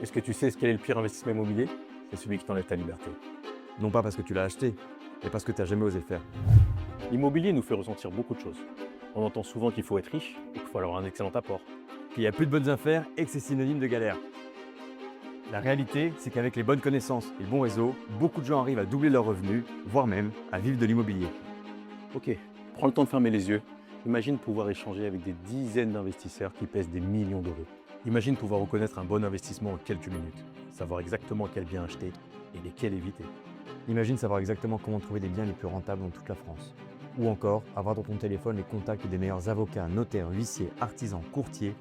Est-ce que tu sais quel est le pire investissement immobilier? C'est celui qui t'enlève ta liberté. Non pas parce que tu l'as acheté, mais parce que tu n'as jamais osé le faire. L'immobilier nous fait ressentir beaucoup de choses. On entend souvent qu'il faut être riche et qu'il faut avoir un excellent apport. Qu'il n'y a plus de bonnes affaires et que c'est synonyme de galère. La réalité, c'est qu'avec les bonnes connaissances et le bon réseau, beaucoup de gens arrivent à doubler leurs revenus, voire même à vivre de l'immobilier. Ok, prends le temps de fermer les yeux. Imagine pouvoir échanger avec des dizaines d'investisseurs qui pèsent des millions d'euros. Imagine pouvoir reconnaître un bon investissement en quelques minutes, savoir exactement quel bien acheter et lesquels éviter. Imagine savoir exactement comment trouver des biens les plus rentables dans toute la France. Ou encore avoir dans ton téléphone les contacts des meilleurs avocats, notaires, huissiers, artisans, courtiers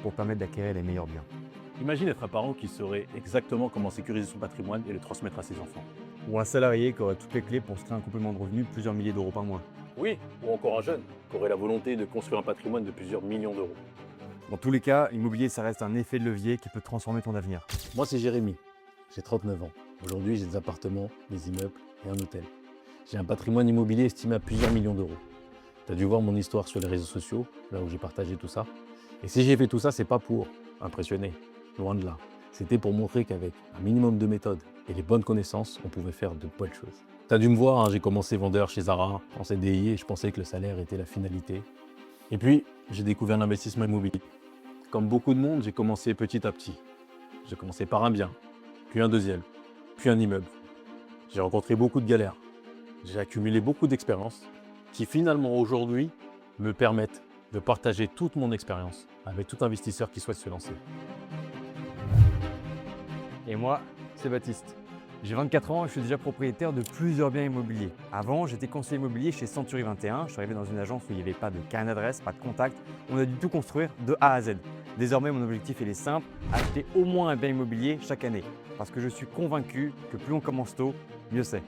pour permettre d'acquérir les meilleurs biens. Imagine être un parent qui saurait exactement comment sécuriser son patrimoine et le transmettre à ses enfants. Ou un salarié qui aurait toutes les clés pour se créer un complément de revenus de plusieurs milliers d'euros par mois. Oui, ou encore un jeune qui aurait la volonté de construire un patrimoine de plusieurs millions d'euros. Dans tous les cas, l'immobilier, ça reste un effet de levier qui peut transformer ton avenir. Moi, c'est Jérémy. J'ai 39 ans. Aujourd'hui, j'ai des appartements, des immeubles et un hôtel. J'ai un patrimoine immobilier estimé à plusieurs millions d'euros. Tu as dû voir mon histoire sur les réseaux sociaux, là où j'ai partagé tout ça. Et si j'ai fait tout ça, c'est pas pour impressionner, loin de là. C'était pour montrer qu'avec un minimum de méthode et les bonnes connaissances, on pouvait faire de bonnes choses. Tu as dû me voir, hein, j'ai commencé vendeur chez Zara, en CDI, et je pensais que le salaire était la finalité. Et puis, j'ai découvert l'investissement immobilier. Comme beaucoup de monde, j'ai commencé petit à petit. J'ai commencé par un bien, puis un deuxième, puis un immeuble. J'ai rencontré beaucoup de galères. J'ai accumulé beaucoup d'expériences qui finalement aujourd'hui me permettent de partager toute mon expérience avec tout investisseur qui souhaite se lancer. Et moi, c'est Baptiste. J'ai 24 ans et je suis déjà propriétaire de plusieurs biens immobiliers. Avant, j'étais conseiller immobilier chez Century 21. Je suis arrivé dans une agence où il n'y avait pas de carnet d'adresse, pas de contact. On a dû tout construire de A à Z. Désormais, mon objectif il est simple, acheter au moins un bien immobilier chaque année. Parce que je suis convaincu que plus on commence tôt, mieux c'est.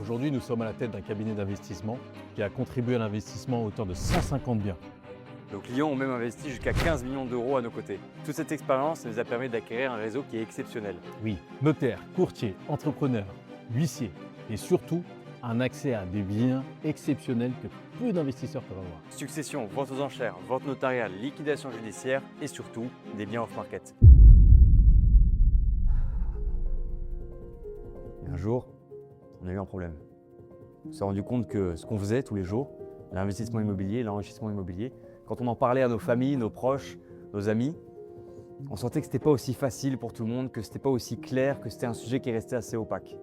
Aujourd'hui, nous sommes à la tête d'un cabinet d'investissement qui a contribué à l'investissement à hauteur de 150 biens. Nos clients ont même investi jusqu'à 15 millions d'euros à nos côtés. Toute cette expérience nous a permis d'acquérir un réseau qui est exceptionnel. Oui, notaires, courtiers, entrepreneurs, huissiers et surtout un accès à des biens exceptionnels que peu d'investisseurs peuvent avoir. Succession, vente aux enchères, vente notariale, liquidation judiciaire et surtout des biens off-market. Et un jour, on a eu un problème. On s'est rendu compte que ce qu'on faisait tous les jours, l'investissement immobilier, l'enrichissement immobilier, quand on en parlait à nos familles, nos proches, nos amis, on sentait que c'était pas aussi facile pour tout le monde, que c'était pas aussi clair, que c'était un sujet qui restait assez opaque.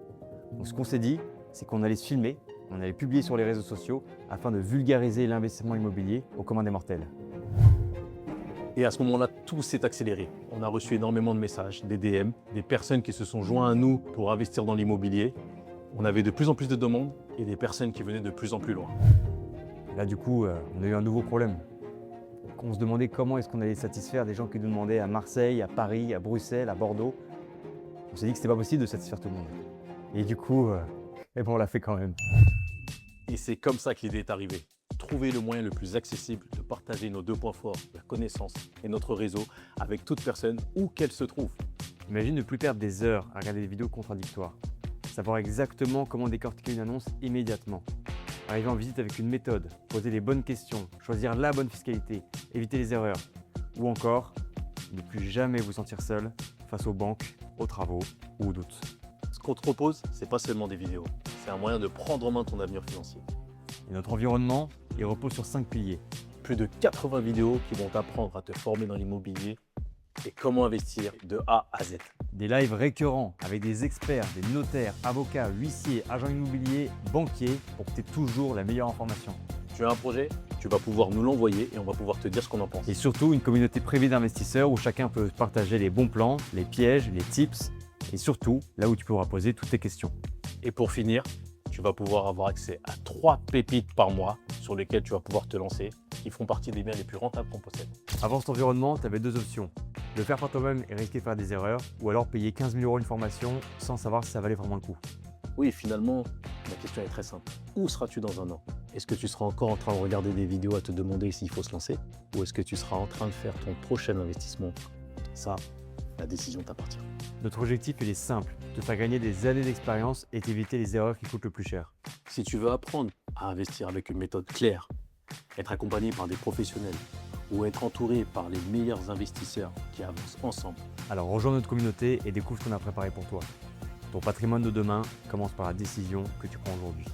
Donc ce qu'on s'est dit, c'est qu'on allait se filmer, on allait publier sur les réseaux sociaux afin de vulgariser l'investissement immobilier au commun des mortels. Et à ce moment-là, tout s'est accéléré. On a reçu énormément de messages, des DM, des personnes qui se sont joints à nous pour investir dans l'immobilier. On avait de plus en plus de demandes et des personnes qui venaient de plus en plus loin. Là du coup, on a eu un nouveau problème. On se demandait comment est-ce qu'on allait satisfaire des gens qui nous demandaient à Marseille, à Paris, à Bruxelles, à Bordeaux. On s'est dit que c'était pas possible de satisfaire tout le monde. Et du coup, on l'a fait quand même. Et c'est comme ça que l'idée est arrivée. Trouver le moyen le plus accessible de partager nos deux points forts, la connaissance et notre réseau avec toute personne où qu'elle se trouve. Imagine ne plus perdre des heures à regarder des vidéos contradictoires. Savoir exactement comment décortiquer une annonce immédiatement. Arriver en visite avec une méthode, poser les bonnes questions, choisir la bonne fiscalité, éviter les erreurs. Ou encore, ne plus jamais vous sentir seul face aux banques, aux travaux ou aux doutes. Ce qu'on te propose, c'est pas seulement des vidéos, c'est un moyen de prendre en main ton avenir financier. Et notre environnement, il repose sur 5 piliers. Plus de 80 vidéos qui vont t'apprendre à te former dans l'immobilier et comment investir de A à Z. Des lives récurrents avec des experts, des notaires, avocats, huissiers, agents immobiliers, banquiers pour que tu aies toujours la meilleure information. Tu as un projet, tu vas pouvoir nous l'envoyer et on va pouvoir te dire ce qu'on en pense. Et surtout, une communauté privée d'investisseurs où chacun peut partager les bons plans, les pièges, les tips et surtout là où tu pourras poser toutes tes questions. Et pour finir, tu vas pouvoir avoir accès à 3 pépites par mois sur lesquelles tu vas pouvoir te lancer, qui font partie des biens les plus rentables qu'on possède. Avant cet environnement, tu avais 2 options. Le faire par toi-même et risquer de faire des erreurs, ou alors payer 15 000 € une formation sans savoir si ça valait vraiment le coup. Oui, finalement, la question est très simple. Où seras-tu dans un an? Est-ce que tu seras encore en train de regarder des vidéos à te demander s'il faut se lancer? Ou est-ce que tu seras en train de faire ton prochain investissement? Ça, la décision t'appartient. Notre objectif, il est simple, te faire gagner des années d'expérience et t'éviter les erreurs qui coûtent le plus cher. Si tu veux apprendre à investir avec une méthode claire, être accompagné par des professionnels, ou être entouré par les meilleurs investisseurs qui avancent ensemble? Alors rejoins notre communauté et découvre ce qu'on a préparé pour toi. Ton patrimoine de demain commence par la décision que tu prends aujourd'hui.